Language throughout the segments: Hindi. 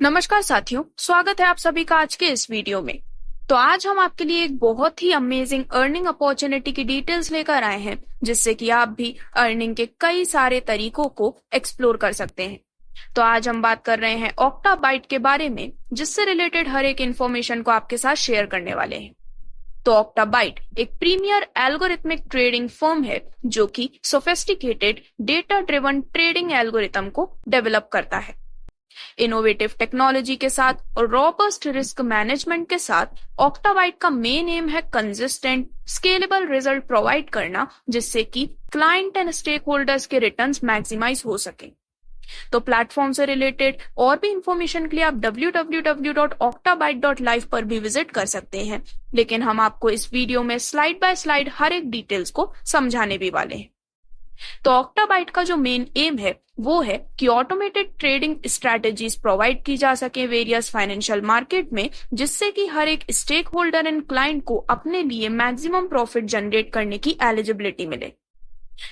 नमस्कार साथियों, स्वागत है आप सभी का आज के इस वीडियो में। तो आज हम आपके लिए एक बहुत ही अमेजिंग अर्निंग अपॉर्चुनिटी की डिटेल्स लेकर आए हैं, जिससे कि आप भी अर्निंग के कई सारे तरीकों को एक्सप्लोर कर सकते हैं। तो आज हम बात कर रहे हैं ऑक्टाबाइट के बारे में, जिससे रिलेटेड हर एक इन्फॉर्मेशन को आपके साथ शेयर करने वाले हैं। तो ऑक्टाबाइट एक प्रीमियर एल्गोरिथमिक ट्रेडिंग फर्म है जो कि sophisticated data driven trading algorithm को डेवलप करता है। इनोवेटिव टेक्नोलॉजी के साथ और रॉबस्ट रिस्क मैनेजमेंट के साथ ऑक्टाबाइट का मेन एम है कंसिस्टेंट स्केलेबल रिजल्ट प्रोवाइड करना, जिससे कि क्लाइंट एंड स्टेक होल्डर्स के रिटर्न्स मैक्सिमाइज हो सके। तो प्लेटफॉर्म से रिलेटेड और भी इंफॉर्मेशन के लिए आप www.octabite.live पर भी विजिट कर सकते हैं, लेकिन हम आपको इस वीडियो में स्लाइड बाय स्लाइड हर एक डिटेल्स को समझाने भी वाले हैं। तो ऑक्टाबाइट का जो मेन एम है वो है कि ऑटोमेटेड ट्रेडिंग स्ट्रेटेजीज प्रोवाइड की जा सके वेरियस फाइनेंशियल मार्केट में, जिससे कि हर एक स्टेक होल्डर एंड क्लाइंट को अपने लिए मैक्सिमम प्रॉफिट जनरेट करने की एलिजिबिलिटी मिले।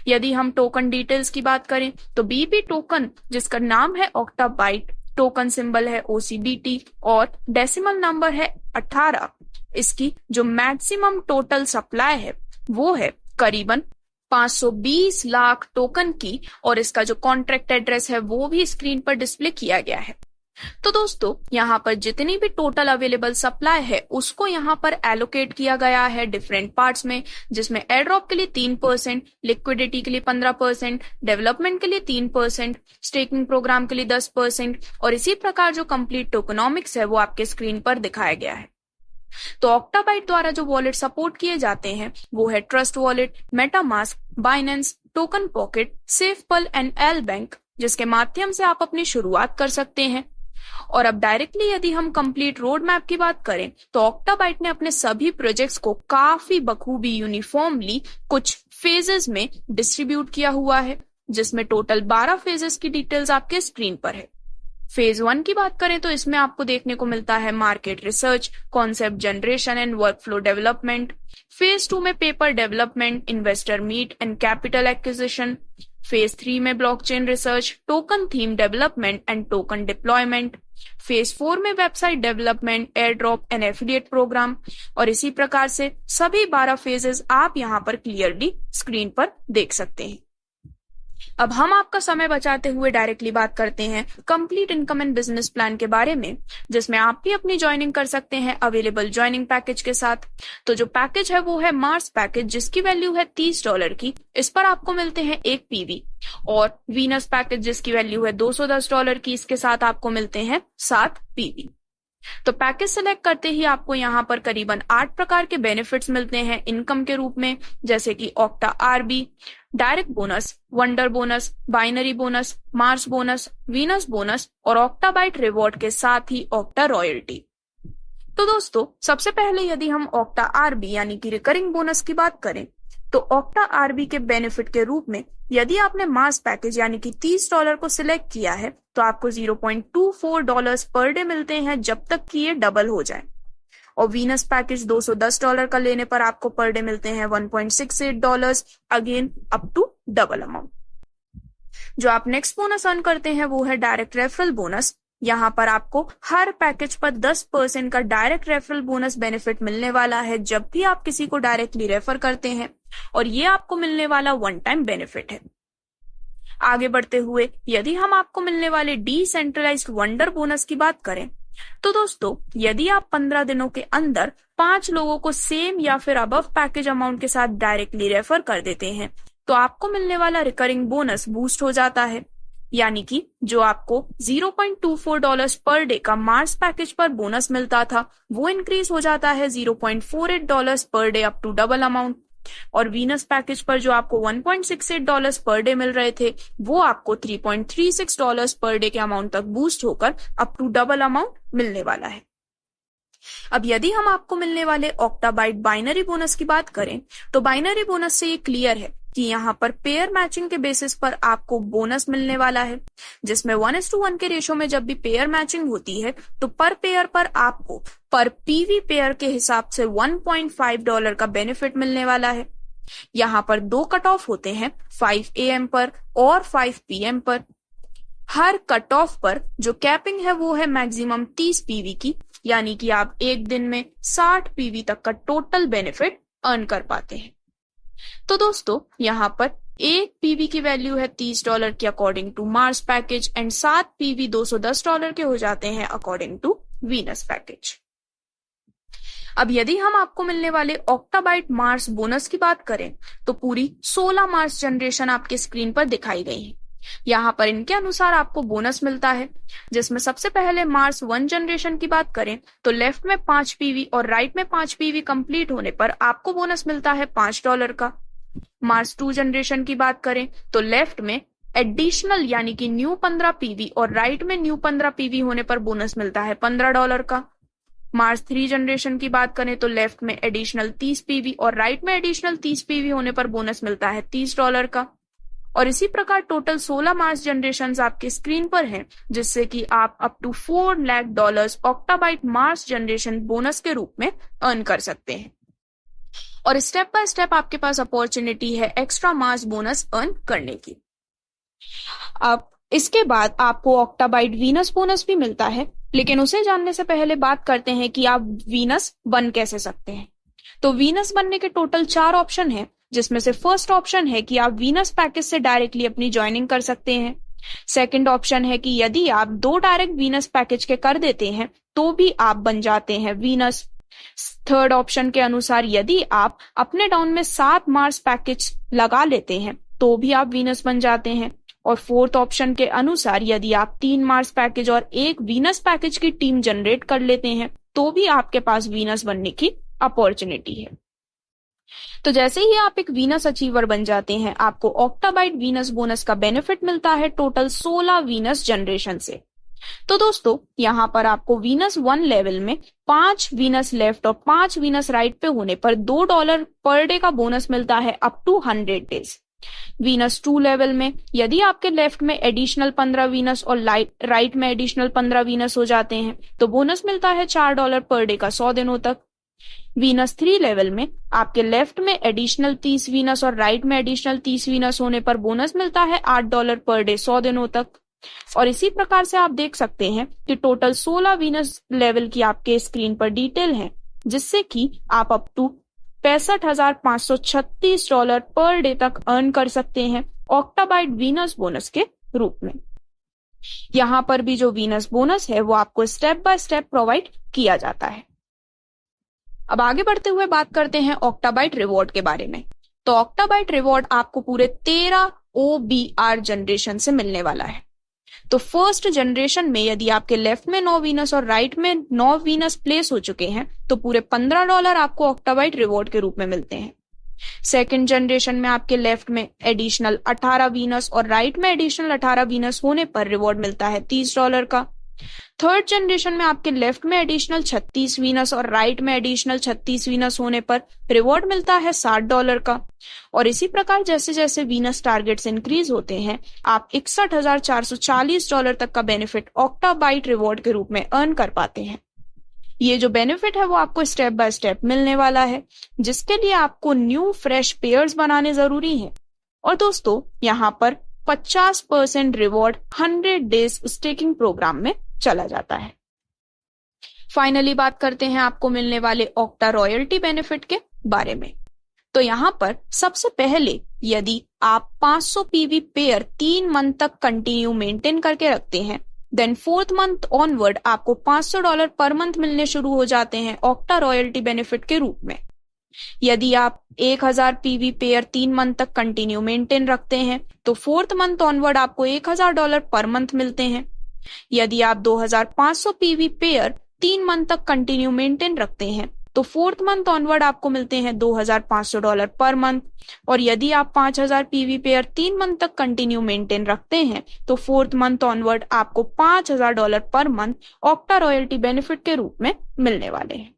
यदि हम टोकन डिटेल्स की बात करें तो बीपी टोकन, जिसका नाम है ऑक्टाबाइट, टोकन सिंबल है OCBT और डेसिमल नंबर है 18, इसकी जो मैक्सिमम टोटल सप्लाई है वो है करीबन 520 लाख टोकन की, और इसका जो कॉन्ट्रैक्ट एड्रेस है वो भी स्क्रीन पर डिस्प्ले किया गया है। तो दोस्तों, यहाँ पर जितनी भी टोटल अवेलेबल सप्लाई है उसको यहाँ पर एलोकेट किया गया है डिफरेंट पार्ट्स में, जिसमें एयर ड्रॉप के लिए 3%, लिक्विडिटी के लिए 15%, डेवलपमेंट के लिए 3%, स्टेकिंग प्रोग्राम के लिए 10%, और इसी प्रकार जो कंप्लीट टोकनॉमिक्स है वो आपके स्क्रीन पर दिखाया गया है। तो ऑक्टाबाइट द्वारा जो वॉलेट सपोर्ट किए जाते हैं वो है Trust Wallet, MetaMask, Binance, Token Pocket, SafePal and L Bank, जिसके माध्यम से आप अपनी शुरुआत कर सकते हैं। और अब डायरेक्टली यदि हम कंप्लीट रोड मैप की बात करें तो ऑक्टाबाइट ने अपने सभी प्रोजेक्ट्स को काफी बखूबी यूनिफॉर्मली कुछ फेजेस में डिस्ट्रीब्यूट किया हुआ है, जिसमें टोटल 12 फेजेस की डिटेल्स आपके स्क्रीन पर है। फेज 1 की बात करें तो इसमें आपको देखने को मिलता है market research, concept generation and workflow development. Phase 2 में paper development, investor meet and capital acquisition. Phase 3 में blockchain research, token theme development and token deployment. Phase 4 में website development, airdrop and affiliate program. और इसी प्रकार से सभी 12 फेजेस आप यहाँ पर क्लियरली स्क्रीन पर देख सकते हैं। अब हम आपका समय बचाते हुए डायरेक्टली बात करते हैं complete income and business plan के बारे में, जिसमें आप भी अपनी ज्वाइनिंग कर सकते हैं अवेलेबल ज्वाइनिंग पैकेज के साथ। तो जो पैकेज है वो है मार्स पैकेज, जिसकी वैल्यू है $30 की। इस पर आपको मिलते हैं 1 PV। और वीनस पैकेज, जिसकी वैल्यू है $210 की, इसके साथ आपको मिलते हैं 7 PV। तो पैकेज सेलेक्ट करते ही आपको यहाँ पर करीबन 8 प्रकार के बेनिफिट्स मिलते हैं इनकम के रूप में, जैसे कि octa RB, direct bonus, wonder bonus, binary bonus, Mars bonus, Venus bonus और ऑक्टाबाइट रिवॉर्ड के साथ ही ऑक्टा रॉयल्टी। तो दोस्तों, सबसे पहले यदि हम ऑक्टा RB यानी कि रिकरिंग बोनस की बात करें तो ऑक्टा RB के बेनिफिट के रूप में यदि आपने मास पैकेज यानी कि $30 को सिलेक्ट किया है तो आपको $0.24 पर डे मिलते हैं जब तक कि ये डबल हो जाए। और वीनस पैकेज $210 का लेने पर आपको पर डे मिलते हैं $1.68, again up to double amount. जो आप नेक्स्ट बोनस अर्न करते हैं वो है डायरेक्ट रेफरल बोनस। यहाँ पर आपको हर पैकेज पर 10% का डायरेक्ट रेफरल बोनस बेनिफिट मिलने वाला है जब भी आप किसी को डायरेक्टली रेफर करते हैं, और ये आपको मिलने वाला वन टाइम बेनिफिट है। आगे बढ़ते हुए यदि हम आपको मिलने वाले डिसेंट्रलाइज्ड वंडर बोनस की बात करें तो दोस्तों, यदि आप 15 दिनों के अंदर 5 लोगों को सेम या फिर अबव पैकेज अमाउंट के साथ डायरेक्टली रेफर कर देते हैं तो आपको मिलने वाला रिकरिंग बोनस बूस्ट हो जाता है, यानी कि जो आपको $0.24 पर डे का मार्स पैकेज पर बोनस मिलता था वो इंक्रीज हो जाता है $0.48 per day up to double amount. और वीनस पैकेज पर जो आपको $1.68 पर डे मिल रहे थे वो आपको $3.36 पर डे के अमाउंट तक बूस्ट होकर अप टू डबल अमाउंट मिलने वाला है। अब यदि हम आपको मिलने वाले ऑक्टाबाइट बाइनरी बोनस की बात करें तो बाइनरी बोनस से ये क्लियर है कि यहाँ पर पेयर मैचिंग के बेसिस पर आपको बोनस मिलने वाला है, जिसमें 1:1 के रेशो में जब भी पेयर मैचिंग होती है तो पर पेयर पर आपको पर PV पेयर के हिसाब से $1.5 का बेनिफिट मिलने वाला है। यहाँ पर 2 कट ऑफ होते हैं, 5 AM पर और 5 PM पर। हर कट ऑफ पर जो कैपिंग है वो है मैक्सिमम 30 पीवी की, यानी कि आप एक दिन में 60 पीवी तक का टोटल बेनिफिट अर्न कर पाते हैं। तो दोस्तों यहाँ पर एक पीवी की वैल्यू है $30 की according to Mars package and 7 PV $210 के हो जाते हैं अकॉर्डिंग टू वीनस पैकेज। अब यदि हम आपको मिलने वाले ऑक्टाबाइट मार्स बोनस की बात करें तो पूरी 16 मार्स जनरेशन आपके स्क्रीन पर दिखाई गई है। यहाँ पर इनके अनुसार आपको बोनस मिलता है, जिसमें सबसे पहले मार्स 1 जनरेशन की बात करें तो लेफ्ट में 5 पीवी और राइट में 5 पीवी कंप्लीट होने पर आपको बोनस मिलता है $5 का। मार्स 2 जनरेशन की बात करें तो लेफ्ट में एडिशनल यानी कि न्यू 15 पीवी और राइट में न्यू 15 पीवी होने पर बोनस मिलता है $15 का। मार्स 3 जनरेशन की बात करें तो लेफ्ट में एडिशनल 30 पीवी और राइट में एडिशनल 30 पीवी होने पर बोनस मिलता है $30 का। और इसी प्रकार टोटल 16 मार्स जनरेशन आपके स्क्रीन पर हैं, जिससे कि आप up to $4 lakh octabyte Mars generation bonus के रूप में अर्न कर सकते हैं। और स्टेप बाय स्टेप आपके पास अपॉर्चुनिटी है एक्स्ट्रा मार्स बोनस अर्न करने की। अब इसके बाद आपको ऑक्टाबाइट वीनस बोनस भी मिलता है, लेकिन उसे जानने से पहले बात करते हैं कि आप वीनस बन कैसे सकते हैं। तो वीनस बनने के टोटल 4 ऑप्शन हैं, जिसमें से फर्स्ट ऑप्शन है कि आप वीनस पैकेज से डायरेक्टली अपनी ज्वाइनिंग कर सकते हैं। सेकंड ऑप्शन है कि यदि आप 2 डायरेक्ट वीनस पैकेज के कर देते हैं तो भी आप बन जाते हैं वीनस। थर्ड ऑप्शन के अनुसार यदि आप अपने डाउन में 7 मार्स पैकेज लगा लेते हैं तो भी आप वीनस बन जाते हैं। और फोर्थ ऑप्शन के अनुसार यदि आप 3 मार्स पैकेज और 1 वीनस पैकेज की टीम जनरेट कर लेते हैं तो भी आपके पास वीनस बनने की अपॉर्चुनिटी है। तो जैसे ही आप एक वीनस अचीवर बन जाते हैं, आपको ऑक्टाबाइट वीनस बोनस का बेनिफिट मिलता है टोटल 16 वीनस जनरेशन से। तो दोस्तों यहाँ पर आपको वीनस 1 लेवल में 5 वीनस लेफ्ट और 5 वीनस राइट पे होने पर $2 पर डे का बोनस मिलता है up to 100 days. Venus 2 level में यदि आपके लेफ्ट में एडिशनल 15 वीनस और राइट में एडिशनल 15 वीनस हो जाते हैं तो बोनस मिलता है $4 पर डे का 100 दिनों तक। वीनस 3 लेवल में आपके लेफ्ट में एडिशनल 30 वीनस और राइट में एडिशनल 30 वीनस होने पर बोनस मिलता है $8 पर डे 100 दिनों तक। और इसी प्रकार से आप देख सकते हैं कि टोटल 16 वीनस लेवल की आपके स्क्रीन पर डिटेल है, जिससे कि आप अप टू $65,536 पर डे तक अर्न कर सकते हैं ऑक्टाबाइट वीनस बोनस के रूप में। यहाँ पर भी जो वीनस बोनस है वो आपको स्टेप बाय स्टेप प्रोवाइड किया जाता है। अब आगे बढ़ते हुए बात करते हैं ऑक्टाबाइट रिवॉर्ड के बारे में। तो ऑक्टाबाइट रिवॉर्ड आपको पूरे 13 OBR जनरेशन से मिलने वाला है। तो फर्स्ट जनरेशन में यदि आपके लेफ्ट में 9 वीनस और राइट में 9 वीनस प्लेस हो चुके हैं तो पूरे $15 आपको ऑक्टाबाइट रिवॉर्ड के रूप में मिलते हैं। सेकंड जनरेशन में आपके लेफ्ट में एडिशनल 18 वीनस और राइट में एडिशनल 18 वीनस होने पर रिवॉर्ड मिलता है $30 का। थर्ड जनरेशन में आपके लेफ्ट में एडिशनल 36 वीनस और राइट में एडिशनल 36 वीनस होने पर रिवॉर्ड मिलता है $60 का। और इसी प्रकार जैसे जैसे वीनस टारगेट्स इंक्रीज होते हैं आप $61,440 तक का बेनिफिट ऑक्टाबाइट रिवॉर्ड के रूप में अर्न कर पाते हैं। ये जो बेनिफिट है वो आपको स्टेप बाय स्टेप मिलने वाला है, जिसके लिए आपको न्यू फ्रेश पेयर्स बनाने जरूरी है। और दोस्तों यहाँ पर 50% रिवॉर्ड 100 डेज स्टेकिंग प्रोग्राम में चला जाता है। फाइनली बात करते हैं आपको मिलने वाले ऑक्टा रॉयल्टी बेनिफिट के बारे में। तो यहाँ पर सबसे पहले यदि आप 500 पीवी पेयर 3 मंथ तक कंटिन्यू मेंटेन करके रखते हैं, देन 4th मंथ ऑनवर्ड आपको $500 पर मंथ मिलने शुरू हो जाते हैं ऑक्टा रॉयल्टी बेनिफिट के रूप में। यदि आप 1000 पीवी पेयर 3 मंथ तक कंटिन्यू मेंटेन रखते हैं तो 4th मंथ ऑनवर्ड आपको $1000 पर मंथ मिलते हैं। यदि आप 2500 पीवी पेयर 3 मंथ तक कंटिन्यू मेंटेन रखते हैं तो 4th मंथ ऑनवर्ड आपको मिलते हैं $2500 पर मंथ। और यदि आप 5000 पीवी पेयर 3 मंथ तक कंटिन्यू मेंटेन रखते हैं तो 4th मंथ ऑनवर्ड आपको $5000 per month octa royalty benefit के रूप में मिलने वाले हैं।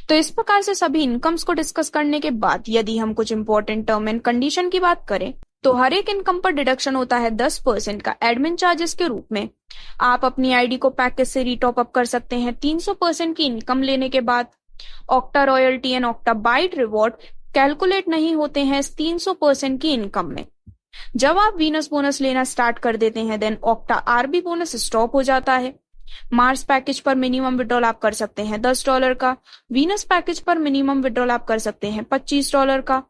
तो इस प्रकार से सभी इनकम्स को डिस्कस करने के बाद यदि हम कुछ इंपॉर्टेंट टर्म एंड कंडीशन की बात करें तो हर एक इनकम पर डिडक्शन होता है 10% का एडमिन चार्जेस के रूप में। आप अपनी आईडी को पैकेज से रीटॉप अप कर सकते हैं 300% की इनकम लेने के बाद। Octa royalty and Octa byte reward calculate नहीं होते हैं इस 300% की इनकम में। जब आप वीनस बोनस लेना स्टार्ट कर देते हैं then Octa RB bonus stop हो जाता है। मार्स पैकेज पर मिनिमम विड्रॉल आप कर सकते हैं $10 का। वीनस पैकेज पर मिनिमम विड्रॉल आप कर सकते हैं $25 का।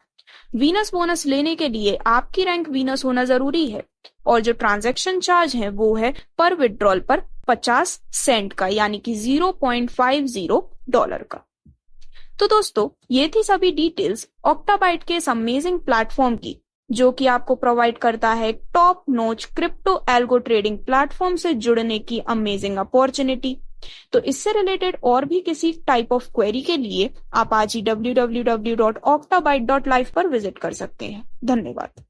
वीनस बोनस लेने के लिए आपकी रैंक वीनस होना जरूरी है और जो ट्रांजैक्शन चार्ज है वो है पर विड्रॉल पर 50 सेंट का, यानी कि $0.50 का। तो दोस्तों ये थी सभी डिटेल्स ऑक्टाबाइट के इस अमेजिंग प्लेटफॉर्म की, जो कि आपको प्रोवाइड करता है top notch crypto algo trading platform से जुड़ने की अमेजिंग अपॉर्चुनिटी। तो इससे रिलेटेड और भी किसी टाइप ऑफ क्वेरी के लिए आप आज ही www.octabyte.live पर विजिट कर सकते हैं। धन्यवाद।